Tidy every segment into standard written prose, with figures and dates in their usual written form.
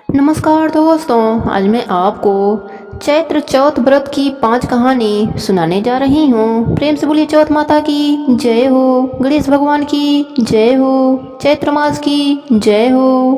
नमस्कार दोस्तों, आज मैं आपको चैत्र चौथ व्रत की 5 कहानी सुनाने जा रही हूँ। प्रेम से बोलिए चौथ माता की जय हो, गणेश भगवान की जय हो, चैत्र मास की जय हो।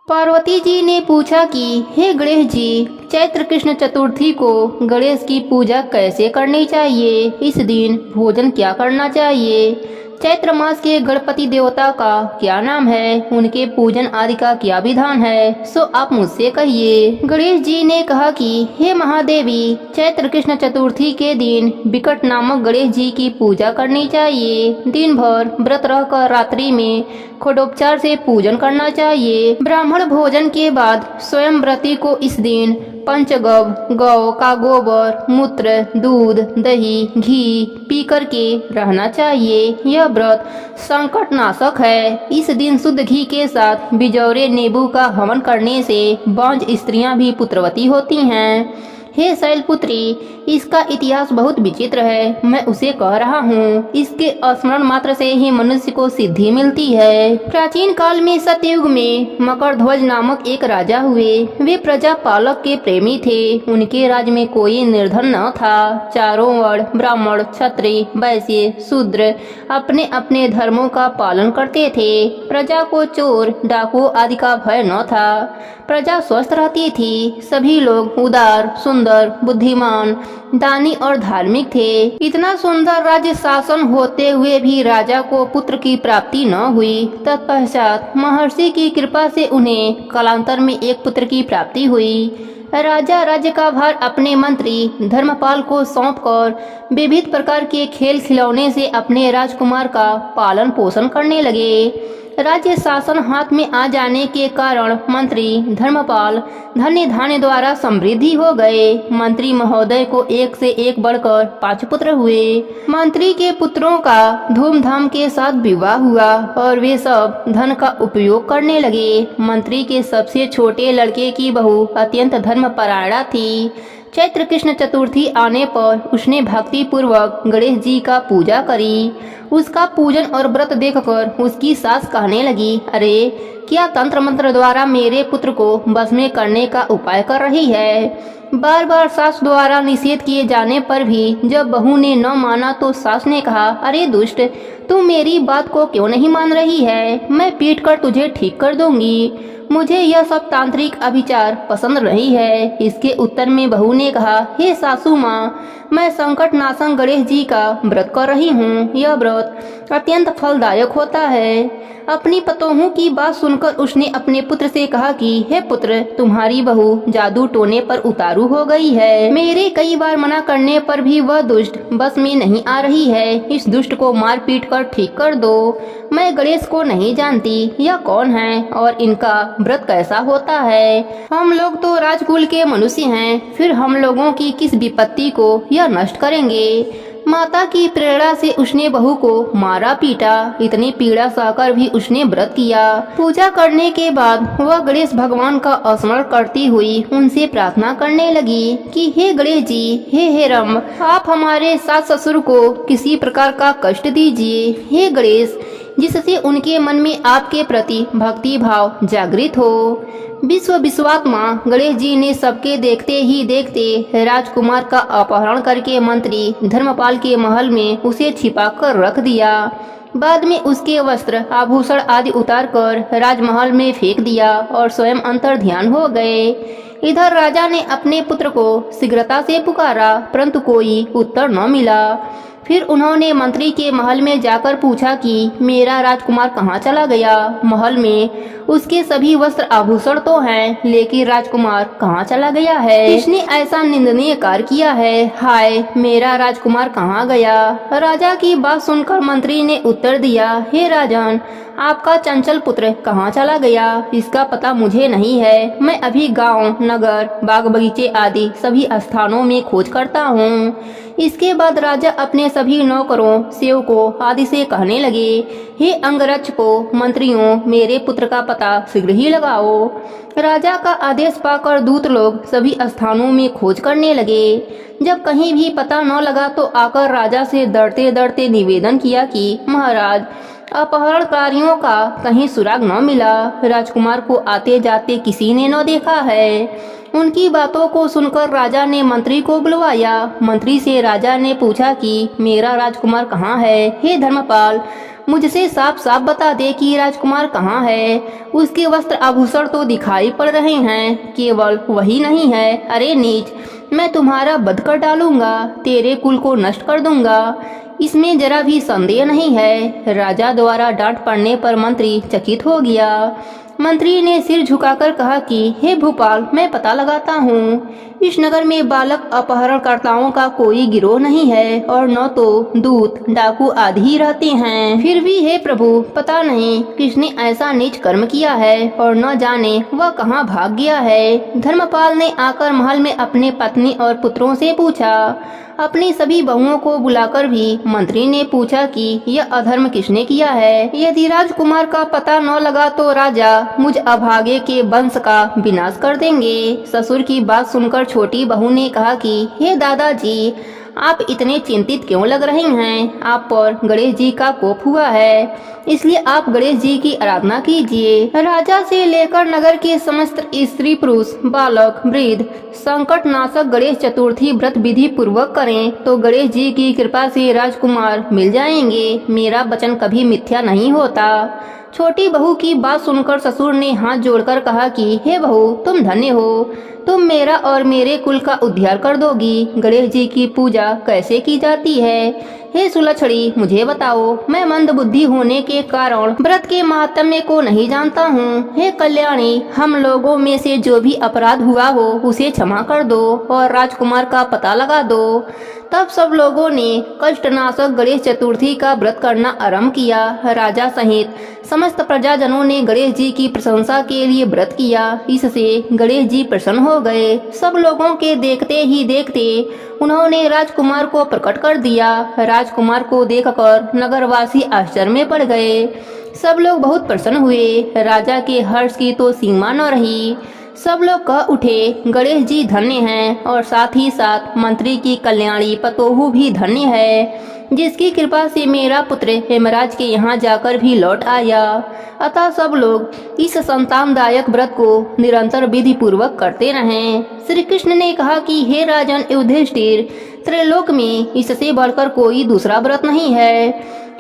पार्वती जी ने पूछा कि हे गणेश जी, चैत्र कृष्ण चतुर्थी को गणेश की पूजा कैसे करनी चाहिए? इस दिन भोजन क्या करना चाहिए? चैत्र मास के गणपति देवता का क्या नाम है? उनके पूजन आदि का क्या विधान है? सो आप मुझसे कहिए। गणेश जी ने कहा कि हे महादेवी, चैत्र कृष्ण चतुर्थी के दिन विकट नामक गणेश जी की पूजा करनी चाहिए। दिन भर व्रत रहकर रात्रि में खडोपचार से पूजन करना चाहिए। ब्राह्मण भोजन के बाद स्वयं व्रती को इस दिन पंचगव गौ का गोबर, मूत्र, दूध, दही, घी पी कर के रहना चाहिए। यह व्रत संकट नाशक है। इस दिन शुद्ध घी के साथ बिजौरे नींबू का हवन करने से बांझ स्त्रियां भी पुत्रवती होती हैं। हे शैलपुत्री, इसका इतिहास बहुत विचित्र है। मैं उसे कह रहा हूँ। इसके स्मरण मात्र से ही मनुष्य को सिद्धि मिलती है। प्राचीन काल में सतयुग में मकरध्वज नामक एक राजा हुए। वे प्रजा पालक के प्रेमी थे। उनके राज्य में कोई निर्धन न था। चारों वर्ण ब्राह्मण, क्षत्रिय, वैश्य, शूद्र अपने अपने धर्मों का पालन करते थे। प्रजा को चोर, डाकू आदि का भय न था। प्रजा स्वस्थ रहती थी। सभी लोग उदार, सुंदर, बुद्धिमान, दानी और धार्मिक थे। इतना सुंदर राज्य शासन होते हुए भी राजा को पुत्र की प्राप्ति न हुई। तत्पश्चात महर्षि की कृपा से उन्हें कालांतर में एक पुत्र की प्राप्ति हुई। राजा राज्य का भार अपने मंत्री धर्मपाल को सौंपकर विविध प्रकार के खेल खिलौने से अपने राजकुमार का पालन पोषण करने लगे। राज्य शासन हाथ में आ जाने के कारण मंत्री धर्मपाल धन्य धान्य द्वारा समृद्धि हो गए। मंत्री महोदय को एक से एक बढ़कर 5 पुत्र हुए। मंत्री के पुत्रों का धूमधाम के साथ विवाह हुआ और वे सब धन का उपयोग करने लगे। मंत्री के सबसे छोटे लड़के की बहू अत्यंत धर्मपरायणा थी। चैत्र कृष्ण चतुर्थी आने पर उसने भक्ति पूर्वक गणेश जी का पूजा करी। उसका पूजन और व्रत देखकर उसकी सास कहने लगी, अरे क्या तंत्र मंत्र द्वारा मेरे पुत्र को बस में करने का उपाय कर रही है? बार बार सास द्वारा निषेध किए जाने पर भी जब बहू ने न माना तो सास ने कहा, अरे दुष्ट, तू मेरी बात को क्यों नहीं मान रही है? मैं पीट कर तुझे ठीक कर दूंगी। मुझे यह सब तांत्रिक अभिचार पसंद नहीं है। इसके उत्तर में बहू ने कहा, हे सासू माँ, मैं संकट नाशक गणेश जी का व्रत कर रही हूँ। यह व्रत अत्यंत फलदायक होता है। अपनी पतोहू की बात सुनकर उसने अपने पुत्र से कहा कि हे पुत्र, तुम्हारी बहू जादू टोने पर उतारू हो गई है। मेरे कई बार मना करने पर भी वह दुष्ट बस में नहीं आ रही है। इस दुष्ट को मार पीट कर ठीक कर दो। मैं गणेश को नहीं जानती, यह कौन है और इनका व्रत कैसा होता है? हम लोग तो राजकुल के मनुष्य हैं, फिर हम लोगों की किस विपत्ति को यह नष्ट करेंगे? माता की प्रेरणा से उसने बहू को मारा पीटा। इतनी पीड़ा सहकर भी उसने व्रत किया। पूजा करने के बाद वह गणेश भगवान का स्मरण करती हुई उनसे प्रार्थना करने लगी कि हे गणेश जी, हे हेरम, आप हमारे सास ससुर को किसी प्रकार का कष्ट दीजिए। हे गणेश, जिससे उनके मन में आपके प्रति भक्ति भाव जागृत हो। विश्वात्मा गणेश जी ने सबके देखते ही देखते राजकुमार का अपहरण करके मंत्री धर्मपाल के महल में उसे छिपा कर रख दिया। बाद में उसके वस्त्र आभूषण आदि उतारकर राजमहल में फेंक दिया और स्वयं अंतर ध्यान हो गए। इधर राजा ने अपने पुत्र को शीघ्रता से पुकारा, परंतु कोई उत्तर न मिला। फिर उन्होंने मंत्री के महल में जाकर पूछा कि मेरा राजकुमार कहाँ चला गया? महल में उसके सभी वस्त्र आभूषण तो हैं, लेकिन राजकुमार कहाँ चला गया है? किसने ऐसा निंदनीय कार्य किया है? हाय, मेरा राजकुमार कहाँ गया? राजा की बात सुनकर मंत्री ने उत्तर दिया, हे राजन, आपका चंचल पुत्र कहाँ चला गया? इसका पता मुझे नहीं है। मैं अभी गांव, नगर, बाग बगीचे आदि सभी स्थानों में खोज करता हूँ। इसके बाद राजा अपने सभी नौकरों, सेवकों आदि से कहने लगे, हे अंगरक्षकों, मंत्रियों, मेरे पुत्र का पता शीघ्र ही लगाओ। राजा का आदेश पाकर दूत लोग सभी स्थानों में खोज करने लगे। जब कहीं भी पता न लगा तो आकर राजा से डरते डरते निवेदन किया कि महाराज, अपहरणकारियों का कहीं सुराग न मिला। राजकुमार को आते जाते किसी ने न देखा है। उनकी बातों को सुनकर राजा ने मंत्री को बुलवाया। मंत्री से राजा ने पूछा कि मेरा राजकुमार कहाँ है? हे धर्मपाल, मुझसे साफ साफ बता दे कि राजकुमार कहाँ है। उसके वस्त्र आभूषण तो दिखाई पड़ रहे हैं, केवल वही नहीं है। अरे नीच, मैं तुम्हारा वध कर डालूंगा, तेरे कुल को नष्ट कर दूंगा, इसमें जरा भी संदेह नहीं है। राजा द्वारा डांट पड़ने पर मंत्री चकित हो गया। मंत्री ने सिर झुकाकर कहा कि हे भूपाल, मैं पता लगाता हूँ। इस नगर में बालक अपहरणकर्ताओं का कोई गिरोह नहीं है और न तो दूत डाकू आदि ही रहते हैं। फिर भी हे प्रभु, पता नहीं किसने ऐसा नीच कर्म किया है और न जाने वह कहाँ भाग गया है। धर्मपाल ने आकर महल में अपने पत्नी और पुत्रों से पूछा। अपनी सभी बहुओं को बुलाकर भी मंत्री ने पूछा कि यह अधर्म किसने किया है। यदि राजकुमार का पता न लगा तो राजा मुझ अभागे के वंश का विनाश कर देंगे। ससुर की बात सुनकर छोटी बहू ने कहा कि हे दादाजी, आप इतने चिंतित क्यों लग रहे हैं? आप पर गणेश जी का कोप हुआ है, इसलिए आप गणेश जी की आराधना कीजिए। राजा से लेकर नगर के समस्त स्त्री पुरुष बालक वृद्ध संकट नाशक गणेश चतुर्थी व्रत विधि पूर्वक करें तो गणेश जी की कृपा से राजकुमार मिल जाएंगे। मेरा वचन कभी मिथ्या नहीं होता। छोटी बहू की बात सुनकर ससुर ने हाथ जोड़कर कहा कि हे बहू, तुम धन्य हो, तुम मेरा और मेरे कुल का उद्धार कर दोगी। गणेश जी की पूजा कैसे की जाती है? हे सुलक्षणी, मुझे बताओ। मैं मंद बुद्धि होने के कारण व्रत के महात्म्य को नहीं जानता हूँ। हे कल्याणी, हम लोगों में से जो भी अपराध हुआ हो उसे क्षमा कर दो और राजकुमार का पता लगा दो। तब सब लोगों ने कष्टनाशक गणेश चतुर्थी का व्रत करना आरंभ किया। राजा सहित समस्त प्रजाजनों ने गणेश जी की प्रशंसा के लिए व्रत किया। इससे गणेश जी प्रसन्न हो गए। सब लोगों के देखते ही देखते उन्होंने राजकुमार को प्रकट कर दिया। राजकुमार को देखकर नगरवासी आश्चर्य में पड़ गए। सब लोग बहुत प्रसन्न हुए। राजा के हर्ष की तो सीमा न रही। सब लोग कह उठे, गणेश जी धन्य हैं और साथ ही साथ मंत्री की कल्याणी पतोहू भी धन्य है, जिसकी कृपा से मेरा पुत्र हेमराज के यहाँ जाकर भी लौट आया। अतः सब लोग इस संतानदायक व्रत को निरंतर विधि पूर्वक करते रहें। श्री कृष्ण ने कहा कि हे राजन युधिष्ठिर, त्रैलोक में इससे बढ़कर कोई दूसरा व्रत नहीं है।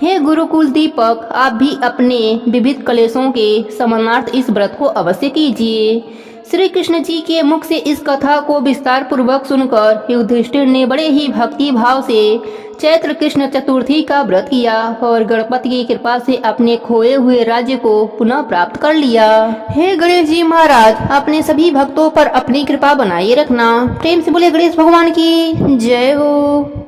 हे गुरुकुल दीपक, आप भी अपने विविध कलेशों के समानार्थ इस व्रत को अवश्य कीजिए। श्री कृष्ण जी के मुख से इस कथा को विस्तार पूर्वक सुनकर युधिष्ठिर ने बड़े ही भक्ति भाव से चैत्र कृष्ण चतुर्थी का व्रत किया और गणपति की कृपा से अपने खोए हुए राज्य को पुनः प्राप्त कर लिया। हे गणेश जी महाराज, अपने सभी भक्तों पर अपनी कृपा बनाए रखना। प्रेम से बोले गणेश भगवान की जय हो।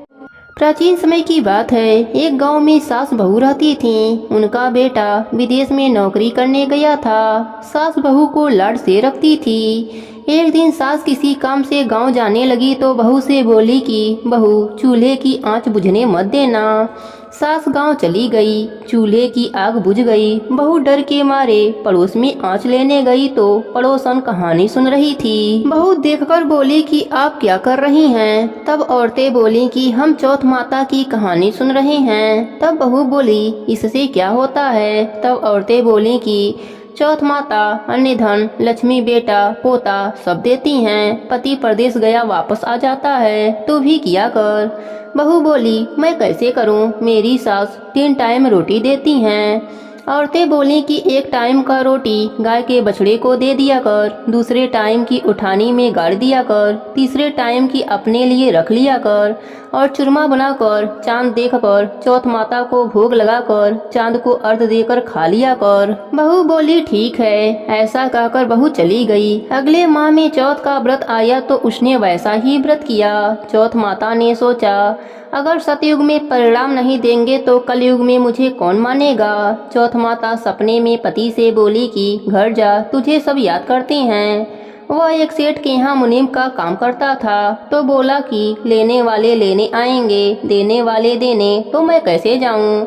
प्राचीन समय की बात है। एक गांव में सास बहू रहती थीं। उनका बेटा विदेश में नौकरी करने गया था। सास बहू को लाड से रखती थी। एक दिन सास किसी काम से गांव जाने लगी तो बहू से बोली कि बहू, चूल्हे की आंच बुझने मत देना। सास गांव चली गई। चूल्हे की आग बुझ गई। बहू डर के मारे पड़ोस में आंच लेने गई तो पड़ोसन कहानी सुन रही थी। बहू देखकर बोली कि आप क्या कर रही हैं? तब औरतें बोली कि हम चौथ माता की कहानी सुन रहे हैं। तब बहू बोली, इससे क्या होता है? तब औरतें बोली कि चौथ माता अन्य धन, लक्ष्मी, बेटा, पोता सब देती हैं। पति परदेश गया वापस आ जाता है, तू भी किया कर। बहू बोली, मैं कैसे करूं? मेरी सास 3 टाइम रोटी देती हैं। औरतें बोली कि एक टाइम का रोटी गाय के बछड़े को दे दिया कर, दूसरे टाइम की उठानी में गाड़ दिया कर, तीसरे टाइम की अपने लिए रख लिया कर और चूरमा बनाकर चांद देखकर चौथ माता को भोग लगाकर चांद को अर्घ देकर खा लिया कर। बहू बोली, ठीक है। ऐसा कहकर बहू चली गई। अगले माह में चौथ का व्रत आया तो उसने वैसा ही व्रत किया। चौथ माता ने सोचा, अगर सतयुग में परिणाम नहीं देंगे तो कलयुग में मुझे कौन मानेगा। चौथ माता सपने में पति से बोली कि घर जा, तुझे सब याद करते हैं। वह एक सेठ के यहाँ मुनीम का काम करता था तो बोला कि लेने वाले लेने आएंगे, देने वाले देने, तो मैं कैसे जाऊँ।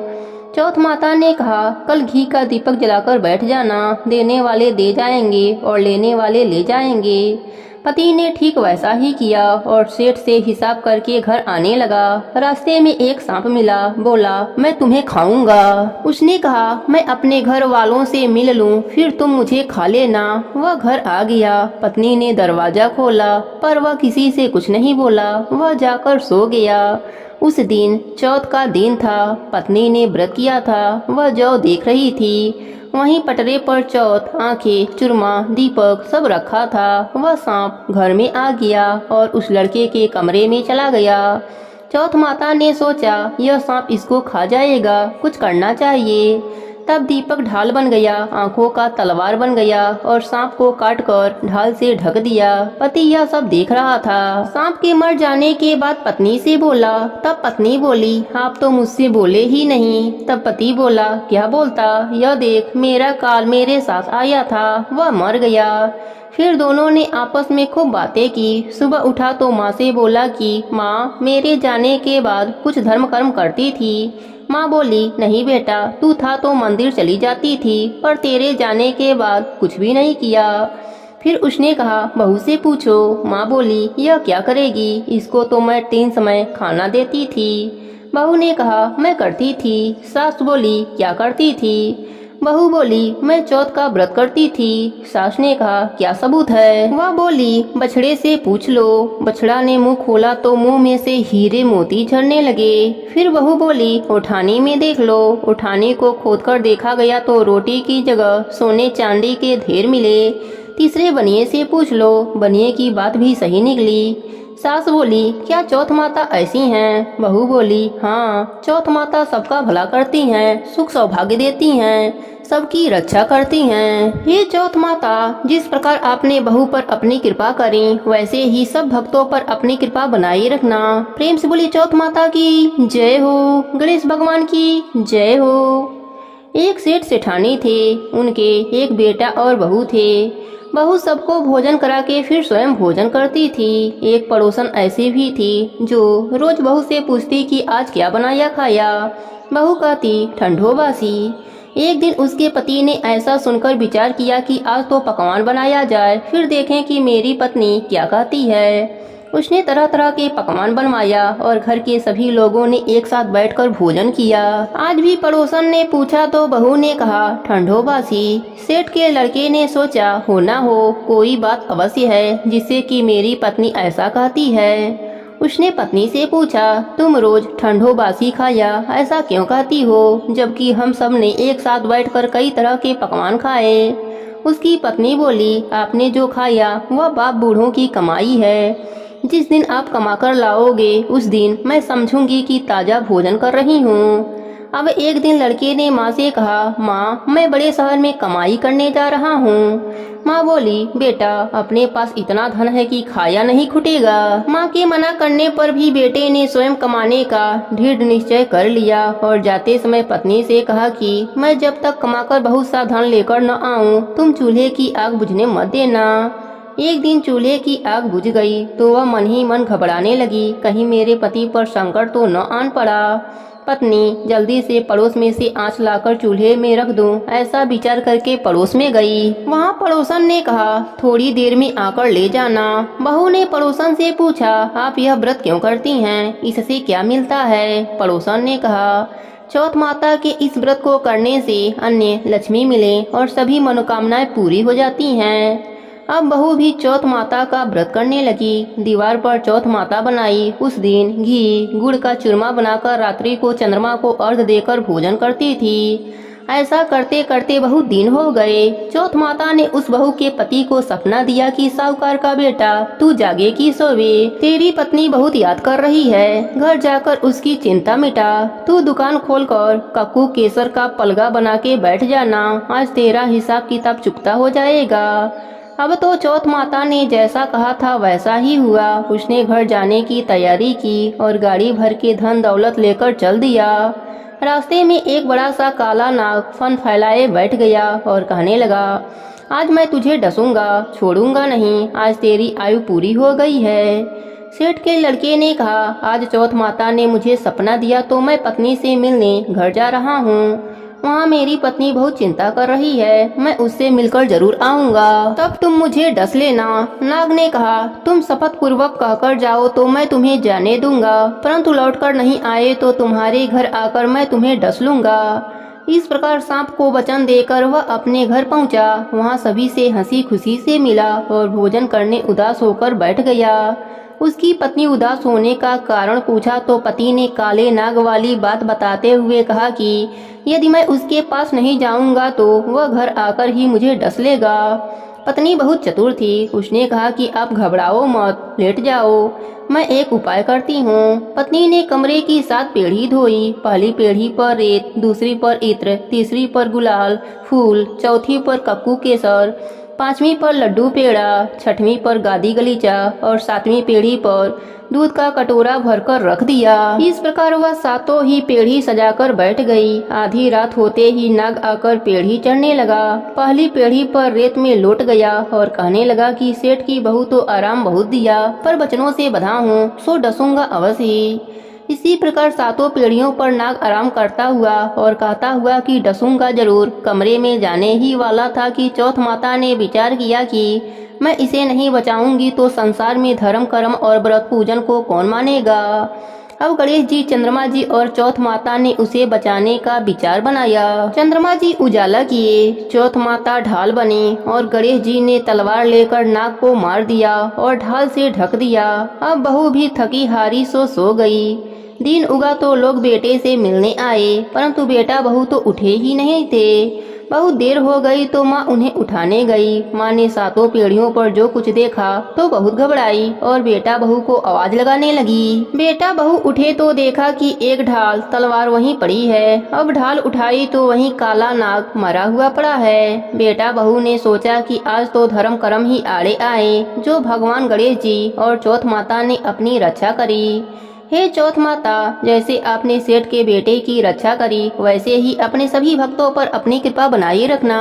चौथ माता ने कहा, कल घी का दीपक जलाकर बैठ जाना, देने वाले दे जाएंगे और लेने वाले ले जाएंगे। पति ने ठीक वैसा ही किया और सेठ से हिसाब करके घर आने लगा। रास्ते में एक सांप मिला। बोला, मैं तुम्हें खाऊंगा। उसने कहा, मैं अपने घर वालों से मिल लूं, फिर तुम मुझे खा लेना। वह घर आ गया। पत्नी ने दरवाजा खोला पर वह किसी से कुछ नहीं बोला। वह जाकर सो गया। उस दिन चौथ का दिन था। पत्नी ने व्रत किया था। वह जौ देख रही थी। वहीं पटरे पर चौथ, आंखें, चूरमा, दीपक सब रखा था। वह सांप घर में आ गया और उस लड़के के कमरे में चला गया। चौथ माता ने सोचा, यह सांप इसको खा जाएगा, कुछ करना चाहिए। तब दीपक ढाल बन गया, आंखों का तलवार बन गया और सांप को काटकर ढाल से ढक दिया। पति यह सब देख रहा था। सांप के मर जाने के बाद पत्नी से बोला। तब पत्नी बोली, आप तो मुझसे बोले ही नहीं। तब पति बोला, क्या बोलता? यह देख, मेरा काल मेरे साथ आया था, वह मर गया। फिर दोनों ने आपस में खूब बातें की। सुबह उठा तो माँ से बोला कि माँ, मेरे जाने के बाद कुछ धर्म कर्म करती थी। माँ बोली, नहीं बेटा, तू था तो मंदिर चली जाती थी, पर तेरे जाने के बाद कुछ भी नहीं किया। फिर उसने कहा, बहू से पूछो। माँ बोली, यह क्या करेगी? इसको तो मैं 3 समय खाना देती थी। बहू ने कहा, मैं करती थी। सास बोली, क्या करती थी? बहू बोली, मैं चौथ का व्रत करती थी। सास ने कहा, क्या सबूत है? वह बोली, बछड़े से पूछ लो। बछड़ा ने मुंह खोला तो मुंह में से हीरे मोती झरने लगे। फिर बहू बोली, उठानी में देख लो। उठानी को खोदकर देखा गया तो रोटी की जगह सोने चांदी के ढेर मिले। तीसरे बनिए से पूछ लो। बनिए की बात भी सही निकली। सास बोली, क्या चौथ माता ऐसी हैं? बहू बोली, हाँ, चौथ माता सबका भला करती हैं, सुख सौभाग्य देती हैं, सबकी रक्षा करती हैं। हे चौथ माता, जिस प्रकार आपने बहू पर अपनी कृपा करी, वैसे ही सब भक्तों पर अपनी कृपा बनाए रखना। प्रेम से बोली चौथ माता की जय हो। गणेश भगवान की जय हो। एक सेठ सेठानी थे। उनके एक बेटा और बहू थे। बहू सबको भोजन करा के फिर स्वयं भोजन करती थी। एक पड़ोसन ऐसी भी थी जो रोज बहू से पूछती कि आज क्या बनाया खाया। बहू कहती, ठंडो बासी। एक दिन उसके पति ने ऐसा सुनकर विचार किया कि आज तो पकवान बनाया जाए, फिर देखें कि मेरी पत्नी क्या कहती है। उसने तरह तरह के पकवान बनवाया और घर के सभी लोगों ने एक साथ बैठकर भोजन किया। आज भी पड़ोसन ने पूछा तो बहू ने कहा, ठंडो बासी। सेठ के लड़के ने सोचा, हो ना हो कोई बात अवश्य है जिससे कि मेरी पत्नी ऐसा कहती है। उसने पत्नी से पूछा, तुम रोज ठंडो बासी खाया ऐसा क्यों कहती हो, जबकि हम सब ने एक साथ बैठकर कई तरह के पकवान खाए। उसकी पत्नी बोली, आपने जो खाया वह बाप बूढ़ों की कमाई है। जिस दिन आप कमाकर लाओगे उस दिन मैं समझूंगी कि ताजा भोजन कर रही हूँ। अब एक दिन लड़के ने माँ से कहा, माँ, मैं बड़े शहर में कमाई करने जा रहा हूँ। माँ बोली, बेटा, अपने पास इतना धन है कि खाया नहीं खुटेगा। माँ के मना करने पर भी बेटे ने स्वयं कमाने का दृढ़ निश्चय कर लिया और जाते समय पत्नी से कहा कि मैं जब तक कमाकर बहुत सा धन लेकर न आऊँ, तुम चूल्हे की आग बुझने मत देना। एक दिन चूल्हे की आग बुझ गई तो वह मन ही मन घबराने लगी, कहीं मेरे पति पर संकट तो न आन पड़ा। पत्नी जल्दी से पड़ोस में से आंच लाकर चूल्हे में रख दूं, ऐसा विचार करके पड़ोस में गई। वहाँ पड़ोसन ने कहा, थोड़ी देर में आकर ले जाना। बहू ने पड़ोसन से पूछा, आप यह व्रत क्यों करती हैं, इससे क्या मिलता है? पड़ोसन ने कहा, चौथ माता के इस व्रत को करने से अन्य लक्ष्मी मिले और सभी मनोकामनाएं पूरी हो जाती हैं। अब बहू भी चौथ माता का व्रत करने लगी। दीवार पर चौथ माता बनाई। उस दिन घी गुड़ का चूरमा बनाकर रात्रि को चंद्रमा को अर्घ देकर भोजन करती थी। ऐसा करते करते बहुत दिन हो गए। चौथ माता ने उस बहू के पति को सपना दिया कि साहूकार का बेटा, तू जागे कि सोवे, तेरी पत्नी बहुत याद कर रही है, घर जाकर उसकी चिंता मिटा। तू दुकान खोलकर कक्कू केसर का पलगा बना के बैठ जाना, आज तेरा हिसाब किताब चुकता हो जाएगा। अब तो चौथ माता ने जैसा कहा था वैसा ही हुआ। उसने घर जाने की तैयारी की और गाड़ी भर के धन दौलत लेकर चल दिया। रास्ते में एक बड़ा सा काला नाग फन फैलाए बैठ गया और कहने लगा, आज मैं तुझे डसूंगा, छोड़ूंगा नहीं, आज तेरी आयु पूरी हो गई है। सेठ के लड़के ने कहा, आज चौथ माता ने मुझे सपना दिया तो मैं पत्नी से मिलने घर जा रहा हूँ। वहाँ मेरी पत्नी बहुत चिंता कर रही है, मैं उससे मिलकर जरूर आऊँगा, तब तुम मुझे डस लेना। नाग ने कहा, तुम शपथ पूर्वक कहकर जाओ तो मैं तुम्हें जाने दूंगा, परंतु लौटकर नहीं आए तो तुम्हारे घर आकर मैं तुम्हें डस लूंगा। इस प्रकार सांप को वचन देकर वह अपने घर पहुंचा। वहां सभी से हंसी खुशी से मिला और भोजन करने उदास होकर बैठ गया। उसकी पत्नी उदास होने का कारण पूछा तो पति ने काले नाग वाली बात बताते हुए कहा कि यदि मैं उसके पास नहीं जाऊंगा तो वह घर आकर ही मुझे डस लेगा। पत्नी बहुत चतुर थी। उसने कहा कि आप घबराओ मत, लेट जाओ, मैं एक उपाय करती हूँ। पत्नी ने कमरे की 7 पेढ़ी धोई। पहली पेढ़ी पर रेत, दूसरी पर इत्र, तीसरी पर गुलाल फूल, चौथी पर कक्कू केसर, 5वीं पर लड्डू पेड़ा, 6वीं पर गादी गलीचा और 7वीं पेढ़ी पर दूध का कटोरा भरकर रख दिया। इस प्रकार वह 7 ही पेढ़ी सजाकर बैठ गई। आधी रात होते ही नाग आकर पेढ़ी चढ़ने लगा। पहली पेढ़ी पर रेत में लौट गया और कहने लगा कि सेठ की बहू तो आराम बहुत दिया, पर बचनों से बंधा हूँ, सो डसूंगा अवश्य ही। इसी प्रकार 7 पेढ़ियों पर नाग आराम करता हुआ और कहता हुआ कि डसूंगा जरूर कमरे में जाने ही वाला था कि चौथ माता ने विचार किया कि मैं इसे नहीं बचाऊंगी तो संसार में धर्म कर्म और व्रत पूजन को कौन मानेगा। अब गणेश जी, चंद्रमा जी और चौथ माता ने उसे बचाने का विचार बनाया। चंद्रमा जी उजाला किए, चौथ माता ढाल बनी और गणेश जी ने तलवार लेकर नाग को मार दिया और ढाल से ढक दिया। अब बहू भी थकी हारी सो गई। दिन उगा तो लोग बेटे से मिलने आए, परंतु बेटा बहू तो उठे ही नहीं थे। बहुत देर हो गई तो माँ उन्हें उठाने गई। माँ ने 7 पेढ़ियों पर जो कुछ देखा तो बहुत घबराई और बेटा बहू को आवाज लगाने लगी। बेटा बहू उठे तो देखा कि एक ढाल तलवार वहीं पड़ी है। अब ढाल उठाई तो वहीं काला नाग मरा हुआ पड़ा है। बेटा बहू ने सोचा कि आज तो धर्म कर्म ही आड़े आए, जो भगवान गणेश जी और चौथ माता ने अपनी रक्षा करी। हे चौथ माता, जैसे आपने सेठ के बेटे की रक्षा करी, वैसे ही अपने सभी भक्तों पर अपनी कृपा बनाए रखना।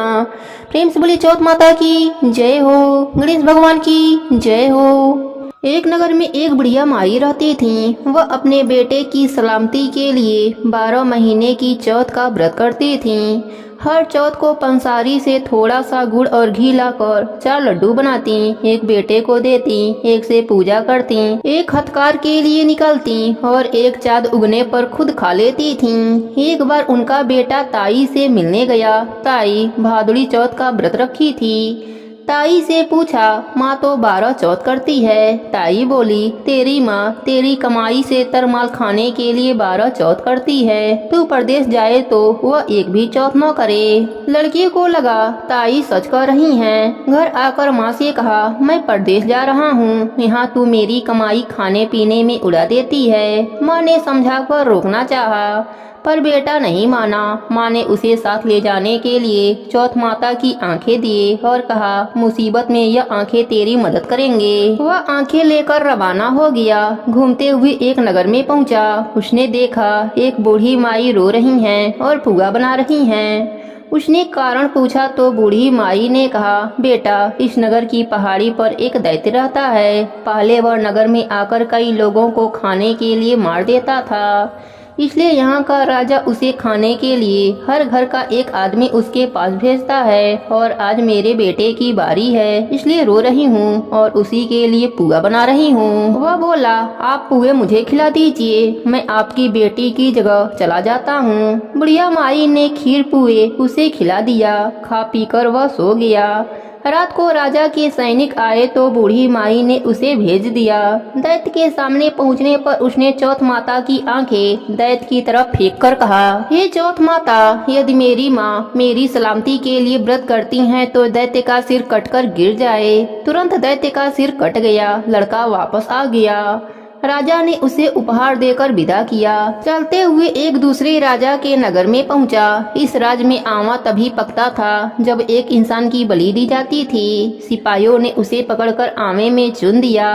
प्रेम से बोली चौथ माता की जय हो, गणेश भगवान की जय हो। एक नगर में एक बुढ़िया माई रहती थी। वह अपने बेटे की सलामती के लिए 12 महीने की चौथ का व्रत करती थी। हर चौथ को पंसारी से थोड़ा सा गुड़ और घी लाकर 4 लड्डू बनाती, एक बेटे को देती, एक से पूजा करती, एक हथकार के लिए निकालती और एक चाँद उगने पर खुद खा लेती थी। एक बार उनका बेटा ताई से मिलने गया। ताई भादुड़ी चौथ का व्रत रखी थी। ताई से पूछा, माँ तो 12 चौथ करती है। ताई बोली, तेरी माँ तेरी कमाई से तरमाल खाने के लिए 12 चौथ करती है। तू परदेश जाए तो वह एक भी चौथ न करे। लड़की को लगा ताई सच कह रही हैं। घर आकर माँ से कहा, मैं परदेश जा रहा हूँ, यहाँ तू मेरी कमाई खाने पीने में उड़ा देती है। माँ ने समझाकर रोकना चाहा, पर बेटा नहीं माना। माँ ने उसे साथ ले जाने के लिए चौथ माता की आंखें दिए और कहा, मुसीबत में यह आंखें तेरी मदद करेंगे। वह आंखें लेकर रवाना हो गया। घूमते हुए एक नगर में पहुंचा। उसने देखा एक बूढ़ी माई रो रही हैं और पुआ बना रही हैं। उसने कारण पूछा तो बूढ़ी माई ने कहा, बेटा इस नगर की पहाड़ी पर एक दैत्य रहता है। पहले वह नगर में आकर कई लोगों को खाने के लिए मार देता था, इसलिए यहाँ का राजा उसे खाने के लिए हर घर का एक आदमी उसके पास भेजता है। और आज मेरे बेटे की बारी है, इसलिए रो रही हूँ और उसी के लिए पुआ बना रही हूँ। वह बोला, आप पुए मुझे खिला दीजिए, मैं आपकी बेटी की जगह चला जाता हूँ। बुढ़िया माई ने खीर पुए उसे खिला दिया। खा पीकर वह सो गया। रात को राजा के सैनिक आए तो बूढ़ी माई ने उसे भेज दिया। दैत्य के सामने पहुंचने पर उसने चौथ माता की आंखें दैत्य की तरफ फेंक कर कहा, हे चौथ माता, यदि मेरी माँ मेरी सलामती के लिए व्रत करती हैं तो दैत्य का सिर कटकर गिर जाए। तुरंत दैत्य का सिर कट गया। लड़का वापस आ गया। राजा ने उसे उपहार देकर विदा किया। चलते हुए एक दूसरे राजा के नगर में पहुंचा। इस राज में आंवला तभी पकता था जब एक इंसान की बलि दी जाती थी। सिपाहियों ने उसे पकड़कर आंवे में चुन दिया।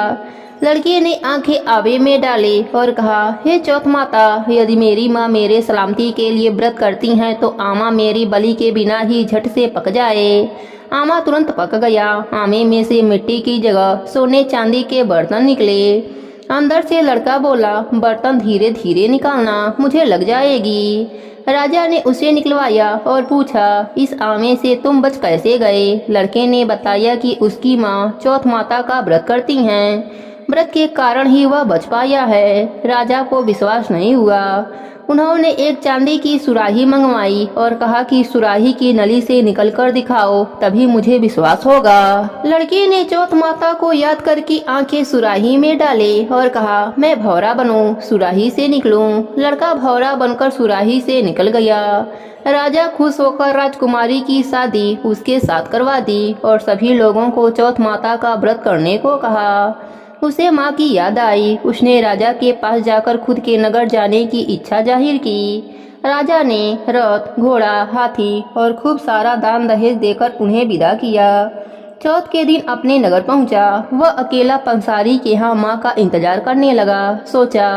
लड़के ने आंखें आवे में डाले और कहा, हे चौथ माता, यदि मेरी माँ मेरे सलामती के लिए व्रत करती हैं तो आंवला मेरी बलि के बिना ही झट से पक जाए। आंवला तुरंत पक गया। आंवे में से मिट्टी की जगह सोने चांदी के बर्तन निकले। अंदर से लड़का बोला, बर्तन धीरे धीरे निकालना, मुझे लग जाएगी। राजा ने उसे निकलवाया और पूछा, इस आमे से तुम बच कैसे गए? लड़के ने बताया कि उसकी माँ चौथ माता का व्रत करती हैं, व्रत के कारण ही वह बच पाया है। राजा को विश्वास नहीं हुआ। उन्होंने एक चांदी की सुराही मंगवाई और कहा कि सुराही की नली से निकलकर दिखाओ, तभी मुझे विश्वास होगा। लड़के ने चौथ माता को याद करके आंखें सुराही में डाले और कहा, मैं भौरा बनूं, सुराही से निकलूं। लड़का भौरा बनकर सुराही से निकल गया। राजा खुश होकर राजकुमारी की शादी उसके साथ करवा दी और सभी लोगों को चौथ माता का व्रत करने को कहा। उसे माँ की याद आई। उसने राजा के पास जाकर खुद के नगर जाने की इच्छा जाहिर की। राजा ने रथ, घोड़ा, हाथी और खूब सारा दान दहेज देकर उन्हें विदा किया। चौथ के दिन अपने नगर पहुंचा। वह अकेला पंसारी के यहाँ माँ का इंतजार करने लगा। सोचा,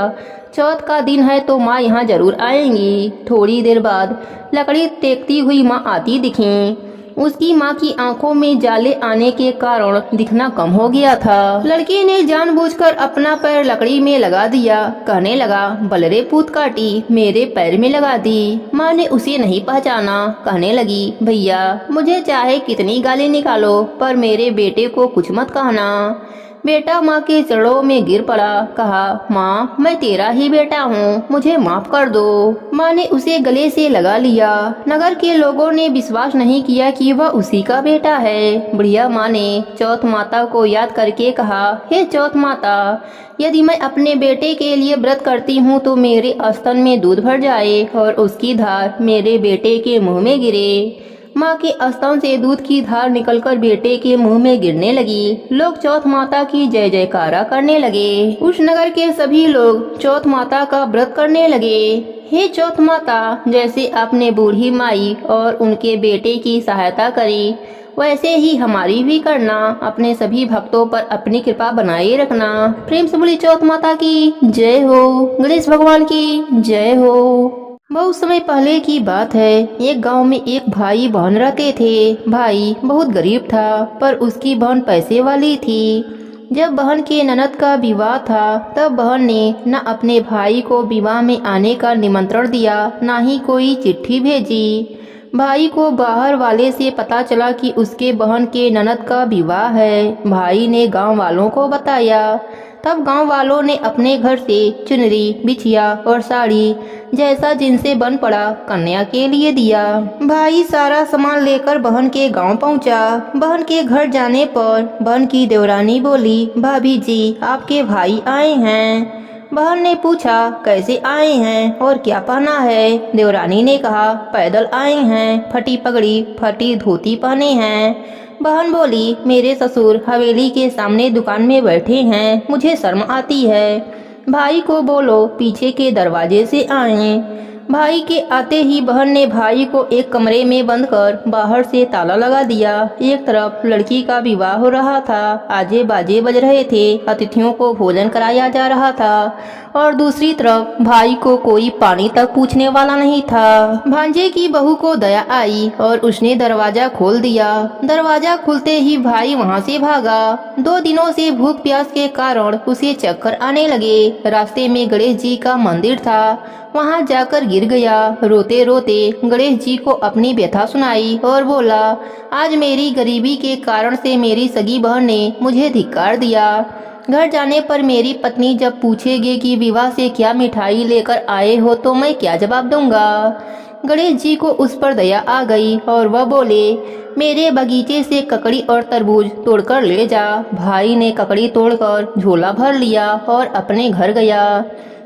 चौथ का दिन है तो माँ यहाँ जरूर आएंगी। थोड़ी देर बाद लकड़ी टेकती हुई माँ आती दिखी। उसकी माँ की आंखों में जाले आने के कारण दिखना कम हो गया था। लड़के ने जानबूझकर अपना पैर लकड़ी में लगा दिया। कहने लगा, बलरे पूत काटी, मेरे पैर में लगा दी। माँ ने उसे नहीं पहचाना। कहने लगी, भैया मुझे चाहे कितनी गाली निकालो पर मेरे बेटे को कुछ मत कहना। बेटा माँ के चरणों में गिर पड़ा। कहा, माँ मैं तेरा ही बेटा हूँ, मुझे माफ कर दो। माँ ने उसे गले से लगा लिया। नगर के लोगों ने विश्वास नहीं किया कि वह उसी का बेटा है। बुढ़िया माँ ने चौथ माता को याद करके कहा, हे चौथ माता, यदि मैं अपने बेटे के लिए व्रत करती हूँ तो मेरे स्तन में दूध भर जाए और उसकी धार मेरे बेटे के मुँह में गिरे। माँ के स्तन से दूध की धार निकलकर बेटे के मुंह में गिरने लगी। लोग चौथ माता की जय जयकारा करने लगे। उस नगर के सभी लोग चौथ माता का व्रत करने लगे। हे चौथ माता, जैसे आपने बूढ़ी माई और उनके बेटे की सहायता करी, वैसे ही हमारी भी करना। अपने सभी भक्तों पर अपनी कृपा बनाए रखना। प्रेम से बोली चौथ माता की जय हो। गणेश भगवान की जय हो। बहुत समय पहले की बात है। एक गांव में एक भाई बहन रहते थे। भाई बहुत गरीब था पर उसकी बहन पैसे वाली थी। जब बहन के ननद का विवाह था तब बहन ने न अपने भाई को विवाह में आने का निमंत्रण दिया, न ही कोई चिट्ठी भेजी। भाई को बाहर वाले से पता चला कि उसके बहन के ननद का विवाह है। भाई ने गांव वालों को बताया। तब गांव वालों ने अपने घर से चुनरी, बिछिया और साड़ी जैसा जिनसे बन पड़ा कन्या के लिए दिया। भाई सारा सामान लेकर बहन के गांव पहुंचा। बहन के घर जाने पर बहन की देवरानी बोली, भाभी जी आपके भाई आए हैं। बहन ने पूछा, कैसे आए हैं और क्या पहना है? देवरानी ने कहा, पैदल आए हैं, फटी पगड़ी फटी धोती पहने हैं। बहन बोली, मेरे ससुर हवेली के सामने दुकान में बैठे हैं, मुझे शर्म आती है। भाई को बोलो पीछे के दरवाजे से आए। भाई के आते ही बहन ने भाई को एक कमरे में बंद कर बाहर से ताला लगा दिया। एक तरफ लड़की का विवाह हो रहा था, आजे बाजे बज रहे थे, अतिथियों को भोजन कराया जा रहा था और दूसरी तरफ भाई को कोई पानी तक पूछने वाला नहीं था। भांजे की बहू को दया आई और उसने दरवाजा खोल दिया। दरवाजा खुलते ही भाई वहां से भागा। 2 दिनों से भूख प्यास के कारण उसे चक्कर आने लगे। रास्ते में गणेश जी का मंदिर था, वहां जाकर गिर गया। रोते रोते गणेश जी को अपनी व्यथा सुनाई और बोला, आज मेरी गरीबी के कारण से मेरी सगी बहन ने मुझे धिक्कार दिया। घर जाने पर मेरी पत्नी जब पूछेगी कि विवाह से क्या मिठाई लेकर आए हो तो मैं क्या जवाब दूंगा। गणेश जी को उस पर दया आ गई और वह बोले, मेरे बगीचे से ककड़ी और तरबूज तोड़कर ले जा। भाई ने ककड़ी तोड़कर झोला भर लिया और अपने घर गया।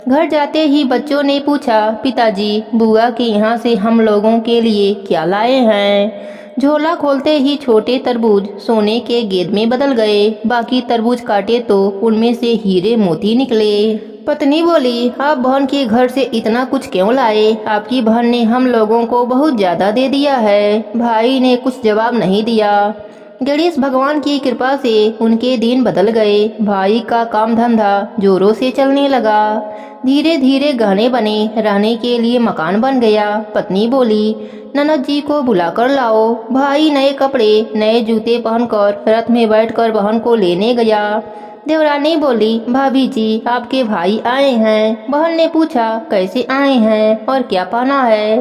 घर जाते ही बच्चों ने पूछा, पिताजी बुआ के यहाँ से हम लोगों के लिए क्या लाए हैं? झोला खोलते ही छोटे तरबूज सोने के गेंद में बदल गए। बाकी तरबूज काटे तो उनमें से हीरे मोती निकले। पत्नी बोली, आप बहन के घर से इतना कुछ क्यों लाए? आपकी बहन ने हम लोगों को बहुत ज्यादा दे दिया है। भाई ने कुछ जवाब नहीं दिया। गणेश भगवान की कृपा से उनके दिन बदल गए। भाई का काम धंधा जोरों से चलने लगा। धीरे धीरे गहने बने, रहने के लिए मकान बन गया। पत्नी बोली, ननद जी को बुलाकर लाओ। भाई नए कपड़े नए जूते पहनकर रथ में बैठकर बहन को लेने गया। देवरानी बोली, भाभी जी आपके भाई आए हैं। बहन ने पूछा, कैसे आए हैं और क्या पहना है?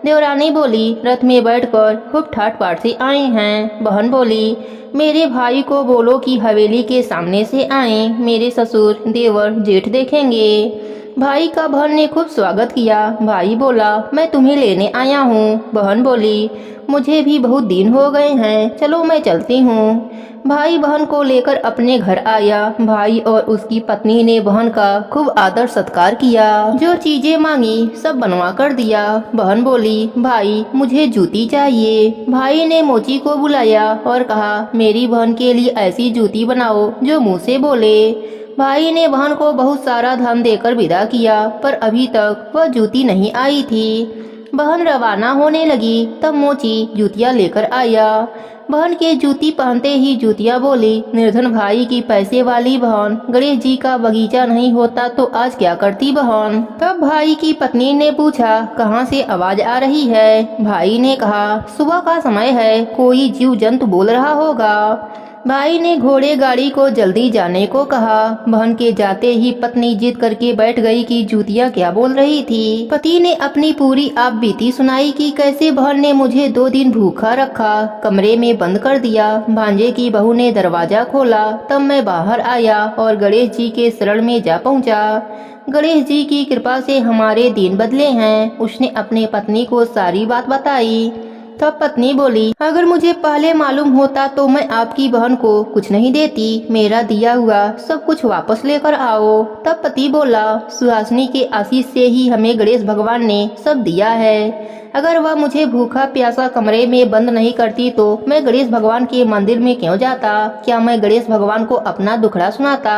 देवरानी बोली, रथ में बैठकर खूब ठाट बाट से आए हैं। बहन बोली, मेरे भाई को बोलो कि हवेली के सामने से आए, मेरे ससुर देवर जेठ देखेंगे। भाई का बहन ने खूब स्वागत किया। भाई बोला, मैं तुम्हें लेने आया हूँ। बहन बोली, मुझे भी बहुत दिन हो गए हैं, चलो मैं चलती हूँ। भाई बहन को लेकर अपने घर आया। भाई और उसकी पत्नी ने बहन का खूब आदर सत्कार किया। जो चीजें मांगी सब बनवा कर दिया। बहन बोली, भाई मुझे जूती चाहिए। भाई ने मोची को बुलाया और कहा, मेरी बहन के लिए ऐसी जूती बनाओ जो मुँह से बोले। भाई ने बहन को बहुत सारा धन देकर विदा किया, पर अभी तक वह जूती नहीं आई थी। बहन रवाना होने लगी, तब मोची जूतियाँ लेकर आया। बहन के जूती पहनते ही जूतियाँ बोली, निर्धन भाई की पैसे वाली बहन, गणेश जी का बगीचा नहीं होता तो आज क्या करती बहन? तब भाई की पत्नी ने पूछा, कहाँ से आवाज आ रही है? भाई ने कहा, सुबह का समय है, कोई जीव जंतु बोल रहा होगा। भाई ने घोड़े गाड़ी को जल्दी जाने को कहा। बहन के जाते ही पत्नी जिद करके बैठ गई कि जूतियाँ क्या बोल रही थी। पति ने अपनी पूरी आप बीती सुनाई कि कैसे बहन ने मुझे 2 दिन भूखा रखा, कमरे में बंद कर दिया। भांजे की बहू ने दरवाजा खोला, तब मैं बाहर आया और गणेश जी के शरण में जा पहुँचा। गणेश जी की कृपा से हमारे दिन बदले हैं। उसने अपने पत्नी को सारी बात बताई। तब पत्नी बोली, अगर मुझे पहले मालूम होता तो मैं आपकी बहन को कुछ नहीं देती, मेरा दिया हुआ सब कुछ वापस लेकर आओ। तब पति बोला, सुहासिनी के आशीष से ही हमें गणेश भगवान ने सब दिया है। अगर वह मुझे भूखा प्यासा कमरे में बंद नहीं करती तो मैं गणेश भगवान के मंदिर में क्यों जाता? क्या मैं गणेश भगवान को अपना दुखड़ा सुनाता?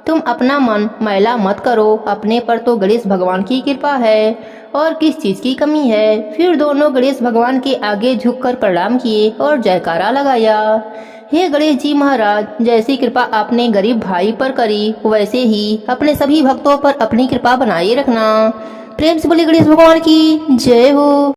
तुम अपना मन मैला मत करो, अपने पर तो गणेश भगवान की कृपा है और किस चीज की कमी है। फिर दोनों गणेश भगवान के आगे झुककर प्रणाम किए और जयकारा लगाया। हे गणेश जी महाराज, जैसी कृपा आपने गरीब भाई पर करी वैसे ही अपने सभी भक्तों पर अपनी कृपा बनाए रखना। प्रेम से बोले गणेश भगवान की जय हो।